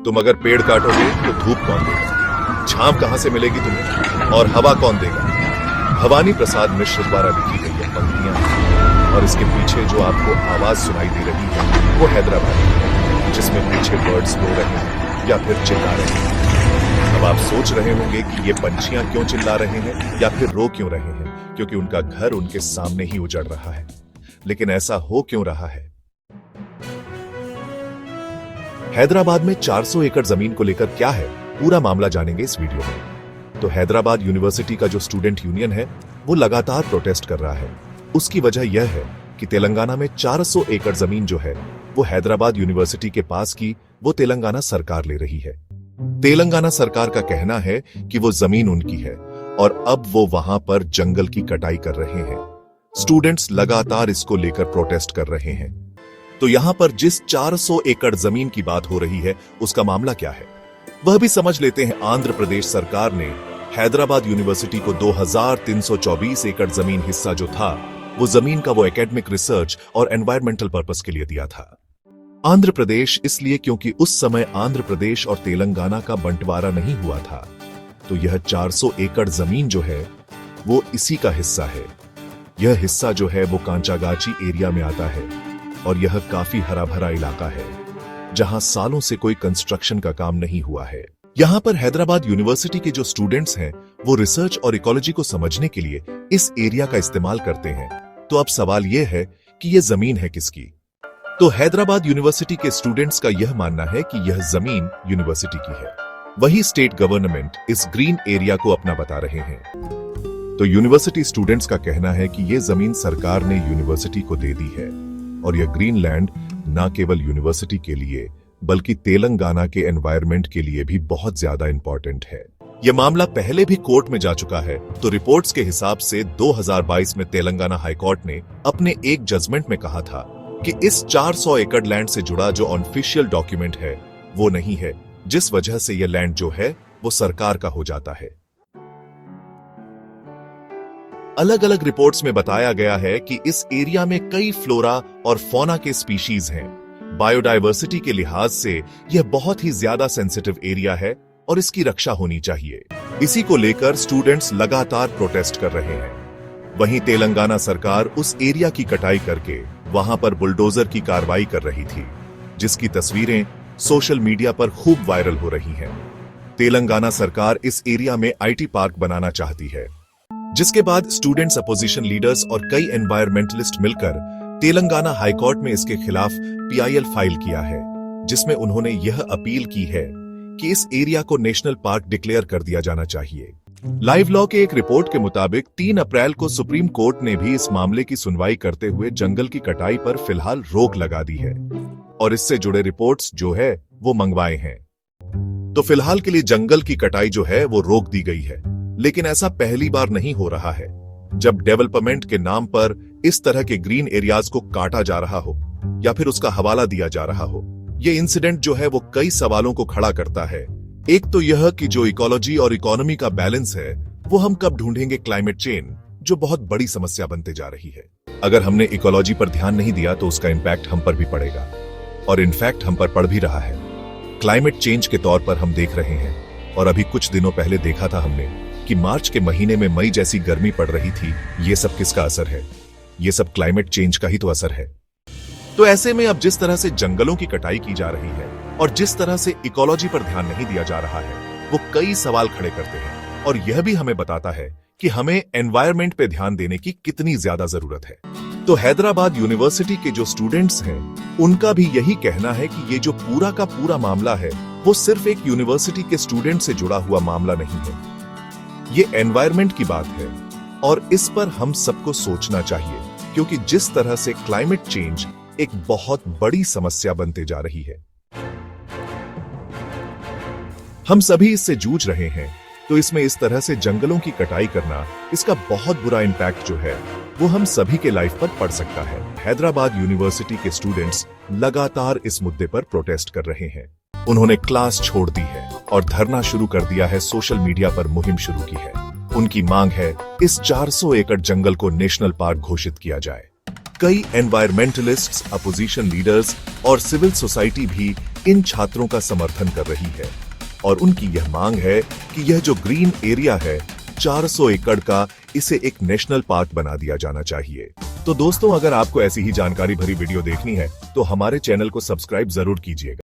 तुम अगर पेड़ काटोगे तो धूप कौन देगा, छांव कहां से मिलेगी तुम्हें, और हवा कौन देगा। भवानी प्रसाद मिश्र द्वारा लिखी गई यह पंक्तियां हैं और इसके पीछे जो आपको आवाज सुनाई दे रही है वो हैदराबाद है, जिसमें पीछे बर्ड्स रो रहे हैं या फिर चिल्ला रहे हैं। अब आप सोच रहे होंगे कि ये पंछियां क्यों चिल्ला रहे हैं या फिर रो क्यों रहे हैं, क्योंकि उनका घर उनके सामने ही उजड़ रहा है। लेकिन ऐसा हो क्यों रहा है? हैदराबाद में 400 एकड़ जमीन को लेकर क्या है, पूरा मामला जानेंगे इस वीडियो में। तो हैदराबाद यूनिवर्सिटी का जो स्टूडेंट यूनियन है वो लगातार प्रोटेस्ट कर रहा है। उसकी वजह यह है कि तेलंगाना में 400 एकड़ जमीन जो है वो हैदराबाद यूनिवर्सिटी के पास की वो तेलंगाना सरकार ले रही है। तेलंगाना सरकार का कहना है कि वो जमीन उनकी है और अब वो वहां पर जंगल की कटाई कर रहे हैं। स्टूडेंट्स लगातार इसको लेकर प्रोटेस्ट कर रहे हैं। तो यहां पर जिस 400 एकड़ जमीन की बात हो रही है उसका मामला क्या है वह भी समझ लेते हैं। आंध्र प्रदेश सरकार ने हैदराबाद यूनिवर्सिटी को 2324 एकड़ जमीन हिस्सा जो था वो जमीन का वो एकेडमिक रिसर्च और एनवायरमेंटल पर्पस के लिए दिया था। आंध्र प्रदेश इसलिए क्योंकि उस समय आंध्र प्रदेश और तेलंगाना का बंटवारा नहीं हुआ था। तो यह 400 एकड़ जमीन जो है वो इसी का हिस्सा है। यह हिस्सा जो है वो कांचागाची एरिया में आता है और यह काफी हरा भरा इलाका है जहां सालों से कोई कंस्ट्रक्शन का काम नहीं हुआ है। यहां पर हैदराबाद यूनिवर्सिटी के जो स्टूडेंट्स हैं वो रिसर्च और इकोलॉजी को समझने के लिए इस एरिया का इस्तेमाल करते हैं। तो अब सवाल यह है कि यह जमीन है किसकी? तो हैदराबाद यूनिवर्सिटी के स्टूडेंट्स का यह मानना है कि यह जमीन यूनिवर्सिटी की है। वही स्टेट गवर्नमेंट इस ग्रीन एरिया को अपना बता रहे हैं। तो यूनिवर्सिटी स्टूडेंट्स का कहना है कि यह जमीन सरकार ने यूनिवर्सिटी को दे दी है और यह ग्रीन लैंड न केवल यूनिवर्सिटी के लिए बल्कि तेलंगाना के एनवायरनमेंट के लिए भी बहुत ज्यादा इंपॉर्टेंट है। यह मामला पहले भी कोर्ट में जा चुका है। तो रिपोर्ट्स के हिसाब से 2022 में तेलंगाना हाईकोर्ट ने अपने एक जजमेंट में कहा था कि इस 400 एकड़ लैंड से जुड़ा जो ऑफिशियल डॉक्यूमेंट है वो नहीं है, जिस वजह से यह लैंड जो है वो सरकार का हो जाता है। अलग अलग रिपोर्ट्स में बताया गया है कि इस एरिया में कई फ्लोरा और फौना के स्पीशीज हैं। बायोडायवर्सिटी के लिहाज से यह बहुत ही ज्यादा सेंसिटिव एरिया है और इसकी रक्षा होनी चाहिए। इसी को लेकर स्टूडेंट्स लगातार प्रोटेस्ट कर रहे हैं। वहीं तेलंगाना सरकार उस एरिया की कटाई करके वहां पर बुलडोजर की कार्रवाई कर रही थी, जिसकी तस्वीरें सोशल मीडिया पर खूब वायरल हो रही हैं। तेलंगाना सरकार इस एरिया में आईटी पार्क बनाना चाहती है, जिसके बाद स्टूडेंट्स, अपोजिशन लीडर्स और कई एनवायरमेंटलिस्ट मिलकर तेलंगाना हाईकोर्ट में इसके खिलाफ पीआईएल फाइल किया है, जिसमें उन्होंने यह अपील की है कि इस एरिया को नेशनल पार्क डिक्लेयर कर दिया जाना चाहिए। लाइव लॉ के एक रिपोर्ट के मुताबिक 3 अप्रैल को सुप्रीम कोर्ट ने भी इस मामले की सुनवाई करते हुए जंगल की कटाई पर फिलहाल रोक लगा दी है और इससे जुड़े रिपोर्ट्स जो है वो मंगवाए हैं। तो फिलहाल के लिए जंगल की कटाई जो है वो रोक दी गई है। लेकिन ऐसा पहली बार नहीं हो रहा है जब डेवलपमेंट के नाम पर इस तरह के ग्रीन एरियाज को काटा जा रहा हो या फिर उसका हवाला दिया जा रहा हो। ये इंसिडेंट जो है वो कई सवालों को खड़ा करता है। एक तो यह कि जो इकोलॉजी और इकोनॉमी का बैलेंस है वो हम कब ढूंढेंगे। क्लाइमेट चेंज जो बहुत बड़ी समस्या बनते जा रही है। अगर हमने इकोलॉजी पर ध्यान नहीं दिया तो उसका इम्पैक्ट हम पर भी पड़ेगा और इनफैक्ट हम पर पड़ भी रहा है। क्लाइमेट चेंज के तौर पर हम देख रहे हैं और अभी कुछ दिनों पहले देखा था हमने कि मार्च के महीने में मई जैसी गर्मी पड़ रही थी। ये सब किसका असर है? ये सब क्लाइमेट चेंज का ही तो असर है। तो ऐसे में अब जिस तरह से जंगलों की कटाई की जा रही है और जिस तरह से इकोलॉजी पर ध्यान नहीं दिया जा रहा है वो कई सवाल खड़े करते हैं और यह भी हमें बताता है कि हमें एनवायरनमेंट पे ध्यान देने की कितनी ज्यादा जरूरत है। तो हैदराबाद यूनिवर्सिटी के जो स्टूडेंट्स हैं उनका भी यही कहना है कि ये जो पूरा का पूरा मामला है वो सिर्फ एक यूनिवर्सिटी के स्टूडेंट से जुड़ा हुआ मामला नहीं है। ये एनवायरनमेंट की बात है और इस पर हम सबको सोचना चाहिए, क्योंकि जिस तरह से क्लाइमेट चेंज एक बहुत बड़ी समस्या बनते जा रही है, हम सभी इससे जूझ रहे हैं। तो इसमें इस तरह से जंगलों की कटाई करना, इसका बहुत बुरा इंपैक्ट जो है वो हम सभी के लाइफ पर पड़ सकता है। हैदराबाद यूनिवर्सिटी के स्टूडेंट्स लगातार इस मुद्दे पर प्रोटेस्ट कर रहे हैं। उन्होंने क्लास छोड़ दी है और धरना शुरू कर दिया है, सोशल मीडिया पर मुहिम शुरू की है। उनकी मांग है इस 400 एकड़ जंगल को नेशनल पार्क घोषित किया जाए। कई एनवायरमेंटलिस्ट्स, अपोजिशन लीडर्स और सिविल सोसाइटी भी इन छात्रों का समर्थन कर रही है और उनकी यह मांग है कि यह जो ग्रीन एरिया है 400 एकड़ का, इसे एक नेशनल पार्क बना दिया जाना चाहिए। तो दोस्तों, अगर आपको ऐसी ही जानकारी भरी वीडियो देखनी है तो हमारे चैनल को सब्सक्राइब जरूर कीजिएगा।